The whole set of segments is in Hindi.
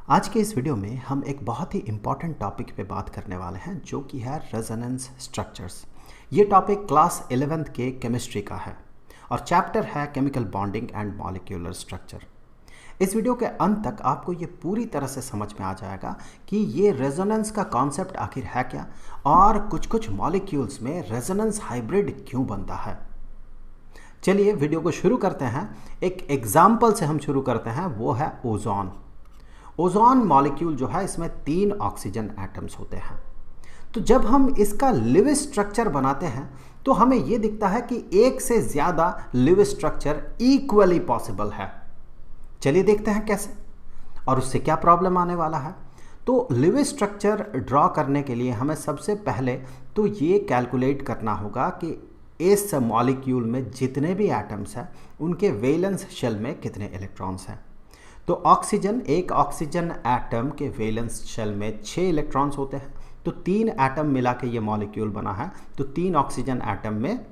आज के इस वीडियो में हम एक बहुत ही इम्पॉर्टेंट टॉपिक पे बात करने वाले हैं जो कि है रेजोनेंस स्ट्रक्चर्स। ये टॉपिक क्लास 11th के केमिस्ट्री का है और चैप्टर है chemical bonding and molecular structure. इस वीडियो के अंत तक आपको ये पूरी तरह से समझ में आ जाएगा कि ये रेजोनेंस का कॉन्सेप्ट आखिर है क्या और कुछ कुछ मॉलिक्यूल्स में रेजोनेंस हाइब्रिड क्यों बनता है। चलिए वीडियो को शुरू करते हैं। एक एग्जाम्पल से हम शुरू करते हैं, वो है ओजोन। ओजोन मॉलिक्यूल जो है, इसमें 3 ऑक्सीजन एटम्स होते हैं। तो जब हम इसका लिविस स्ट्रक्चर बनाते हैं तो हमें यह दिखता है कि एक से ज्यादा लिविस स्ट्रक्चर इक्वली पॉसिबल है। चलिए देखते हैं कैसे और उससे क्या प्रॉब्लम आने वाला है। तो लिविस स्ट्रक्चर ड्रॉ करने के लिए हमें सबसे पहले तो ये कैलकुलेट करना होगा कि इस मॉलिक्यूल में जितने भी एटम्स हैं उनके वैलेंस शेल में कितने इलेक्ट्रॉन्स हैं। तो एक ऑक्सीजन एटम के वैलेंस शेल में 6 इलेक्ट्रॉन्स होते हैं। तो 3 एटम मिला के ये मॉलिक्यूल बना है। तो 3 ऑक्सीजन एटम में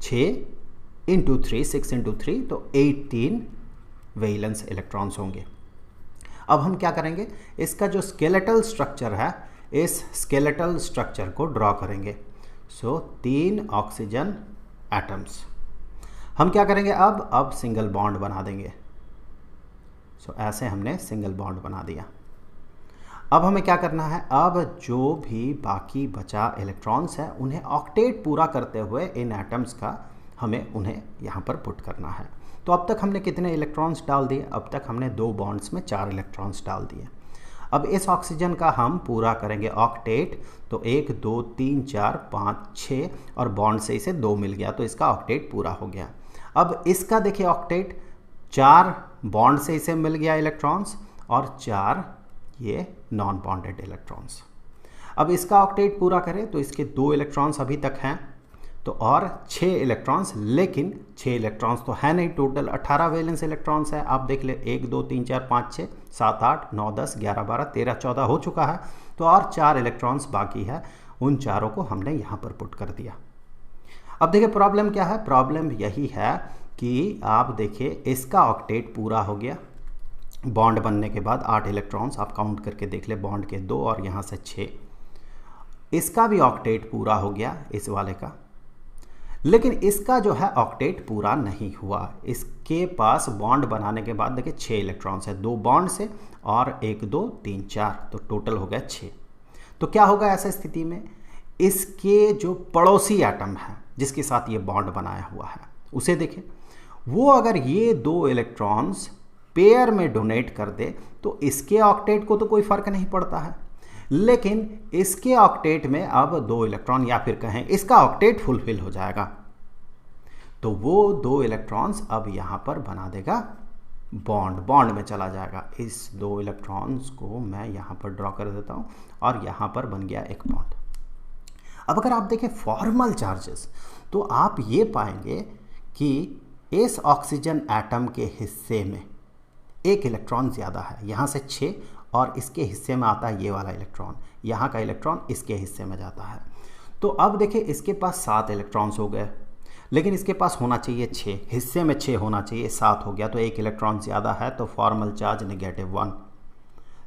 6 इंटू 3 6 इंटू 3 तो 18 वैलेंस इलेक्ट्रॉन्स होंगे। अब हम क्या करेंगे, इसका जो स्केलेटल स्ट्रक्चर है, इस स्केलेटल स्ट्रक्चर को ड्रॉ करेंगे। सो 3 ऑक्सीजन एटम्स हम क्या करेंगे, अब सिंगल बॉन्ड बना देंगे। सो ऐसे हमने सिंगल बॉन्ड बना दिया। अब हमें क्या करना है, अब जो भी बाकी बचा इलेक्ट्रॉन्स है उन्हें ऑक्टेट पूरा करते हुए इन एटम्स का हमें उन्हें यहाँ पर पुट करना है। तो अब तक हमने कितने इलेक्ट्रॉन्स डाल दिए, अब तक हमने 2 बॉन्ड्स में 4 इलेक्ट्रॉन्स डाल दिए। अब इस ऑक्सीजन का हम पूरा करेंगे ऑक्टेट। तो 1 2 3 4 5 6 और बॉन्ड से इसे 2 मिल गया तो इसका ऑक्टेट पूरा हो गया। अब इसका देखिए ऑक्टेट, 4 बॉन्ड से इसे मिल गया इलेक्ट्रॉन्स और 4 ये नॉन बॉन्डेड इलेक्ट्रॉन्स। अब इसका ऑक्टेट पूरा करें तो इसके 2 इलेक्ट्रॉन्स अभी तक हैं तो और 6 इलेक्ट्रॉन्स, लेकिन 6 इलेक्ट्रॉन्स तो है नहीं, टोटल 18 वैलेंस इलेक्ट्रॉन्स है। आप देख ले 1 2 3 4 5 6 7 8 9 10 11 12 13 14 हो चुका है। तो और 4 इलेक्ट्रॉन्स बाकी है, उन चारों को हमने यहाँ पर पुट कर दिया। अब देखिए प्रॉब्लम क्या है, प्रॉब्लम यही है कि आप देखिए इसका ऑक्टेट पूरा हो गया। बॉन्ड बनने के बाद 8 इलेक्ट्रॉन्स आप काउंट करके देख ले, बॉन्ड के 2 और यहाँ से 6। इसका भी ऑक्टेट पूरा हो गया इस वाले का, लेकिन इसका जो है ऑक्टेट पूरा नहीं हुआ। इसके पास बॉन्ड बनाने के बाद देखिए 6 इलेक्ट्रॉन्स है, 2 बॉन्ड से और 1 2 3 4 तो टोटल हो गया 6। तो क्या होगा ऐसा स्थिति में, इसके जो पड़ोसी एटम है जिसके साथ ये बॉन्ड बनाया हुआ है उसे देखें, वो अगर ये 2 इलेक्ट्रॉन्स पेयर में डोनेट कर दे तो इसके ऑक्टेट को तो कोई फर्क नहीं पड़ता है, लेकिन इसके ऑक्टेट में अब 2 इलेक्ट्रॉन या फिर कहें इसका ऑक्टेट फुलफिल हो जाएगा। तो वो 2 इलेक्ट्रॉन्स अब यहां पर बना देगा बॉन्ड में चला जाएगा। इस 2 इलेक्ट्रॉन्स को मैं यहां पर ड्रॉ कर देता हूं और यहां पर बन गया एक बॉन्ड। अब अगर आप देखें फॉर्मल चार्जेस तो आप ये पाएंगे कि इस ऑक्सीजन एटम के हिस्से में 1 इलेक्ट्रॉन ज़्यादा है, यहाँ से 6 और इसके हिस्से में आता है ये वाला इलेक्ट्रॉन, यहाँ का इलेक्ट्रॉन इसके हिस्से में जाता है। तो अब देखिए इसके पास 7 इलेक्ट्रॉन्स हो गए, लेकिन इसके पास होना चाहिए 6, हिस्से में 6 होना चाहिए, 7 हो गया तो 1 इलेक्ट्रॉन ज़्यादा है तो फॉर्मल चार्ज -1।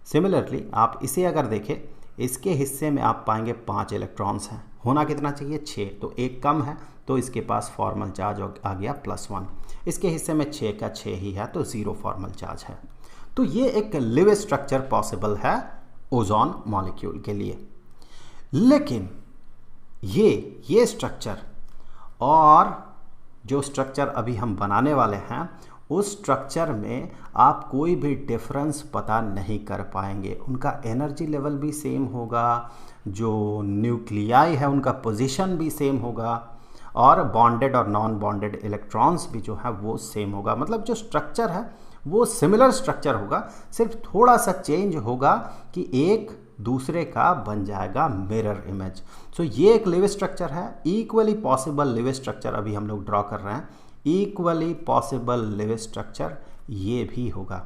सिमिलरली आप इसे अगर देखें, इसके हिस्से में आप पाएंगे 5 इलेक्ट्रॉन्स हैं, होना कितना चाहिए 6, तो 1 कम है तो इसके पास फॉर्मल चार्ज आ गया +1। इसके हिस्से में 6 का 6 ही है तो 0 फॉर्मल चार्ज है। तो ये एक लिविस स्ट्रक्चर पॉसिबल है ओजोन मॉलिक्यूल के लिए। लेकिन ये स्ट्रक्चर और जो स्ट्रक्चर अभी हम बनाने वाले हैं उस स्ट्रक्चर में आप कोई भी डिफरेंस पता नहीं कर पाएंगे। उनका एनर्जी लेवल भी सेम होगा, जो न्यूक्लियाई है उनका पोजीशन भी सेम होगा और बॉन्डेड और नॉन बॉन्डेड इलेक्ट्रॉन्स भी जो है वो सेम होगा। मतलब जो स्ट्रक्चर है वो सिमिलर स्ट्रक्चर होगा, सिर्फ थोड़ा सा चेंज होगा कि एक दूसरे का बन जाएगा मिरर इमेज। सो ये एक लिविस स्ट्रक्चर है, इक्वली पॉसिबल लिविस स्ट्रक्चर अभी हम लोग ड्रॉ कर रहे हैं। इक्वली पॉसिबल लिविस स्ट्रक्चर ये भी होगा।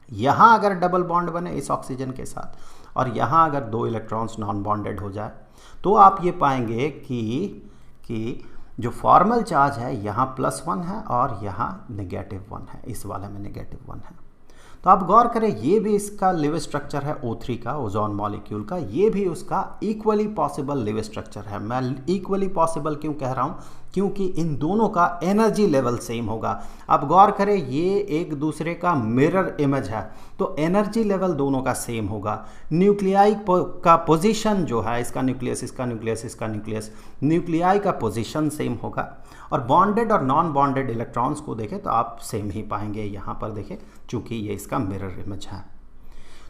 यहाँ अगर डबल बॉन्ड बने इस ऑक्सीजन के साथ और यहाँ अगर 2 इलेक्ट्रॉन्स नॉन बॉन्डेड हो जाए तो आप ये पाएंगे कि जो फॉर्मल चार्ज है यहाँ +1 है और यहाँ -1 है, इस वाले में -1 है। तो आप गौर करें, ये भी इसका लिव स्ट्रक्चर है O3 का, ओजोन मॉलिक्यूल का, ये भी उसका इक्वली पॉसिबल लिव स्ट्रक्चर है। मैं इक्वली पॉसिबल क्यों कह रहा हूँ? क्योंकि इन दोनों का एनर्जी लेवल सेम होगा। आप गौर करें, ये एक दूसरे का मिरर इमेज है, तो एनर्जी लेवल दोनों का सेम होगा। न्यूक्लियाई का पोजीशन जो है, इसका न्यूक्लियस, इसका न्यूक्लियस, इसका न्यूक्लियस, न्यूक्लियाई का पोजीशन सेम होगा। और बॉन्डेड और नॉन बॉन्डेड इलेक्ट्रॉन्स को देखें तो आप सेम ही पाएंगे। यहाँ पर देखें, चूंकि ये इसका मिरर इमेज है।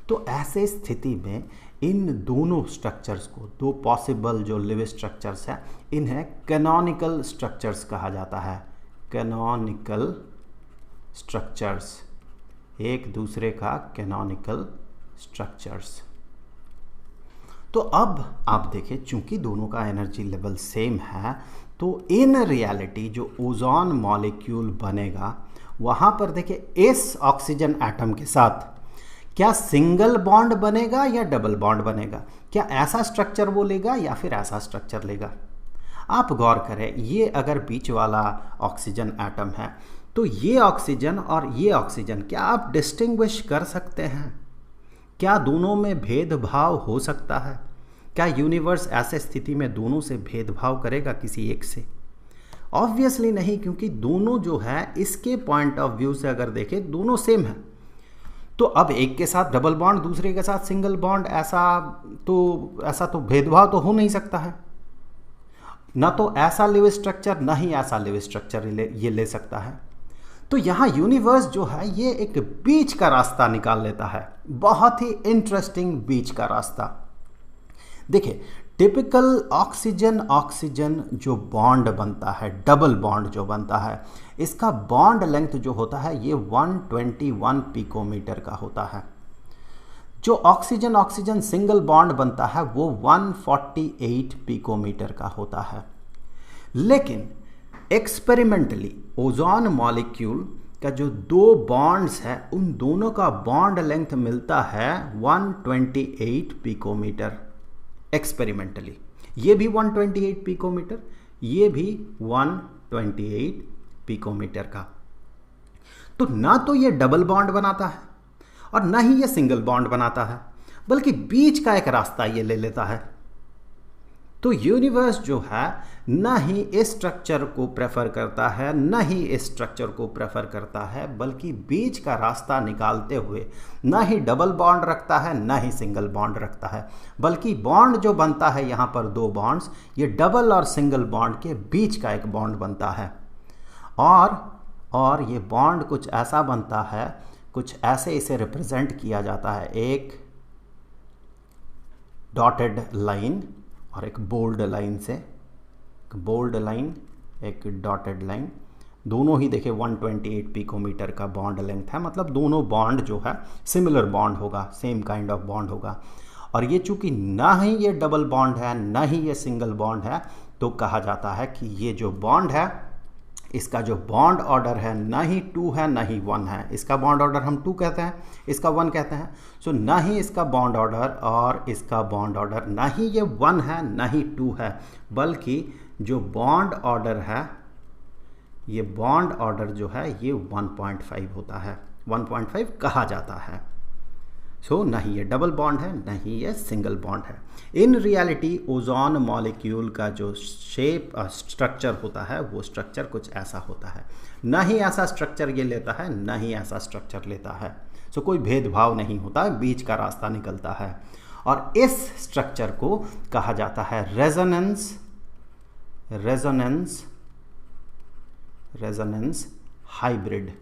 तो ऐसे स्थिति में इन दोनों स्ट्रक्चर्स को, दो पॉसिबल जो लिव स्ट्रक्चर्स हैं, इन्हें कैनोनिकल स्ट्रक्चर्स कहा जाता है। कैनोनिकल स्ट्रक्चर्स, एक दूसरे का कैनोनिकल स्ट्रक्चर्स। तो अब आप देखें, चूंकि दोनों का एनर्जी लेवल सेम है, तो इन रियलिटी जो ओजोन मॉलिक्यूल बनेगा, वहाँ पर देखिए इस ऑक्सीजन एटम के साथ क्या सिंगल बॉन्ड बनेगा या डबल बॉन्ड बनेगा? क्या ऐसा स्ट्रक्चर वो लेगा या फिर ऐसा स्ट्रक्चर लेगा? आप गौर करें, ये अगर बीच वाला ऑक्सीजन एटम है, तो ये ऑक्सीजन और ये ऑक्सीजन, क्या आप डिस्टिंग्विश कर सकते हैं? क्या दोनों में भेदभाव हो सकता है? क्या यूनिवर्स ऐसे स्थिति में दोनों से भेदभाव करेगा किसी एक से? ऑब्वियसली नहीं, क्योंकि दोनों जो है इसके पॉइंट ऑफ व्यू से अगर देखें, दोनों सेम है। तो अब एक के साथ डबल बॉन्ड, दूसरे के साथ सिंगल बॉन्ड, ऐसा तो भेदभाव तो हो नहीं सकता है। ना तो ऐसा लिव स्ट्रक्चर, ना ही ऐसा लिव स्ट्रक्चर ये ले सकता है। तो यहाँ यूनिवर्स जो है ये एक बीच का रास्ता निकाल लेता है, बहुत ही इंटरेस्टिंग बीच का रास्ता। देखिए, टिपिकल ऑक्सीजन ऑक्सीजन जो बॉन्ड बनता है, डबल बॉन्ड जो बनता है, इसका बॉन्ड लेंथ जो होता है ये 121 पिकोमीटर का होता है। जो ऑक्सीजन ऑक्सीजन सिंगल बॉन्ड बनता है वो 148 पिकोमीटर का होता है। लेकिन एक्सपेरिमेंटली ओजोन मॉलिक्यूल का जो दो बॉन्ड्स है, उन दोनों का बॉन्ड लेंथ मिलता है 128 पिकोमीटर एक्सपेरिमेंटली। ये भी 128 पिकोमीटर, ये भी 128 पिकोमीटर का। तो ना तो ये डबल बॉन्ड बनाता है और ना ही ये सिंगल बॉन्ड बनाता है, बल्कि बीच का एक रास्ता ये ले लेता है। तो यूनिवर्स जो है ना ही इस स्ट्रक्चर को प्रेफर करता है, ना ही इस स्ट्रक्चर को प्रेफर करता है, बल्कि बीच का रास्ता निकालते हुए ना ही डबल बॉन्ड रखता है, ना ही सिंगल बॉन्ड रखता है, बल्कि बॉन्ड जो बनता है यहाँ पर दो बॉन्ड्स, ये डबल और सिंगल बॉन्ड के बीच का एक बॉन्ड बनता है। और ये बॉन्ड कुछ ऐसा बनता है, कुछ ऐसे इसे रिप्रेजेंट किया जाता है, एक डॉटेड लाइन और एक बोल्ड लाइन से, बोल्ड लाइन, एक डॉटेड लाइन, दोनों ही देखिए 128 पिकोमीटर का बॉन्ड लेंथ है। मतलब दोनों बॉन्ड जो है सिमिलर बॉन्ड होगा, सेम काइंड ऑफ बॉन्ड होगा। और ये चूंकि ना ही ये डबल बॉन्ड है, ना ही ये सिंगल बॉन्ड है, तो कहा जाता है कि ये जो बॉन्ड है, इसका जो बॉन्ड ऑर्डर है ना ही 2 है ना ही 1 है। इसका बॉन्ड ऑर्डर हम 2 कहते हैं, इसका 1 कहते हैं। सो ना ही इसका बॉन्ड ऑर्डर और इसका बॉन्ड ऑर्डर, ना ही ये 1 है ना ही 2 है, बल्कि जो बॉन्ड ऑर्डर है, ये बॉन्ड ऑर्डर जो है ये 1.5 होता है, 1.5 कहा जाता है। सो ना ही ये डबल बॉन्ड है, ना ही ये सिंगल बॉन्ड है। इन रियलिटी ओजोन मॉलिक्यूल का जो शेप स्ट्रक्चर होता है, वो स्ट्रक्चर कुछ ऐसा होता है। ना ही ऐसा स्ट्रक्चर ये लेता है, ना ही ऐसा स्ट्रक्चर लेता है। सो कोई भेदभाव नहीं होता, बीच का रास्ता निकलता है। और इस स्ट्रक्चर को कहा जाता है resonance hybrid.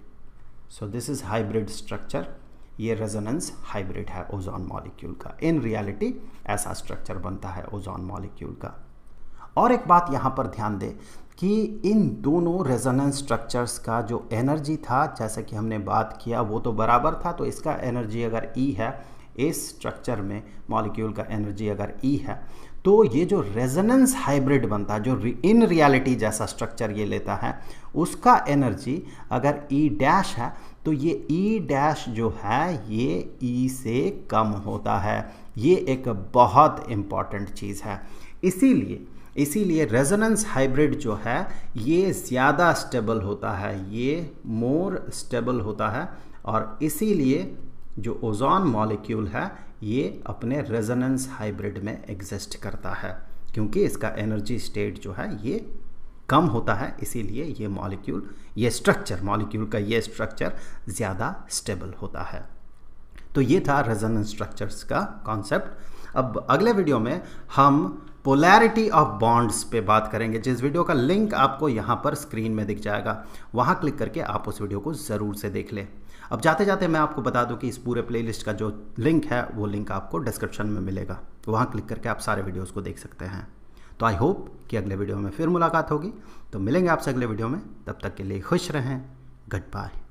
So this is hybrid structure. ये रेजोनेंस हाइब्रिड है ओजोन मॉलिक्यूल का। इन रियलिटी ऐसा स्ट्रक्चर बनता है ओजोन मॉलिक्यूल का। और एक बात यहाँ पर ध्यान दें कि इन दोनों रेजोनेंस स्ट्रक्चर्स का जो एनर्जी था, जैसे कि हमने बात किया, वो तो बराबर था। तो इसका एनर्जी अगर E है, इस स्ट्रक्चर में मॉलिक्यूल का एनर्जी अगर E है, तो ये जो रेजोनेंस हाइब्रिड बनता है, जो इन रियलिटी जैसा स्ट्रक्चर ये लेता है, उसका एनर्जी अगर E डैश है, तो ये E डैश जो है ये E से कम होता है। ये एक बहुत इम्पॉर्टेंट चीज़ है। इसीलिए इसीलिए रेजोनेंस हाइब्रिड जो है ये ज़्यादा स्टेबल होता है, ये मोर स्टेबल होता है, और इसीलिए जो ओजोन मॉलिक्यूल है ये अपने रेजोनेंस हाइब्रिड में एग्जिस्ट करता है, क्योंकि इसका एनर्जी स्टेट जो है ये कम होता है, इसीलिए ये मॉलिक्यूल, ये स्ट्रक्चर, मॉलिक्यूल का ये स्ट्रक्चर ज़्यादा स्टेबल होता है। तो ये था रेजोनेंस स्ट्रक्चर्स का कॉन्सेप्ट। अब अगले वीडियो में हम पोलैरिटी ऑफ बॉन्ड्स पे बात करेंगे, जिस वीडियो का लिंक आपको यहाँ पर स्क्रीन में दिख जाएगा, वहाँ क्लिक करके आप उस वीडियो को ज़रूर से देख लें। अब जाते जाते मैं आपको बता दूं कि इस पूरे प्लेलिस्ट का जो लिंक है वो लिंक आपको डिस्क्रिप्शन में मिलेगा, वहाँ क्लिक करके आप सारे वीडियोज़ को देख सकते हैं। तो आई होप कि अगले वीडियो में फिर मुलाकात होगी। तो मिलेंगे आपसे अगले वीडियो में, तब तक के लिए खुश रहें। Good bye.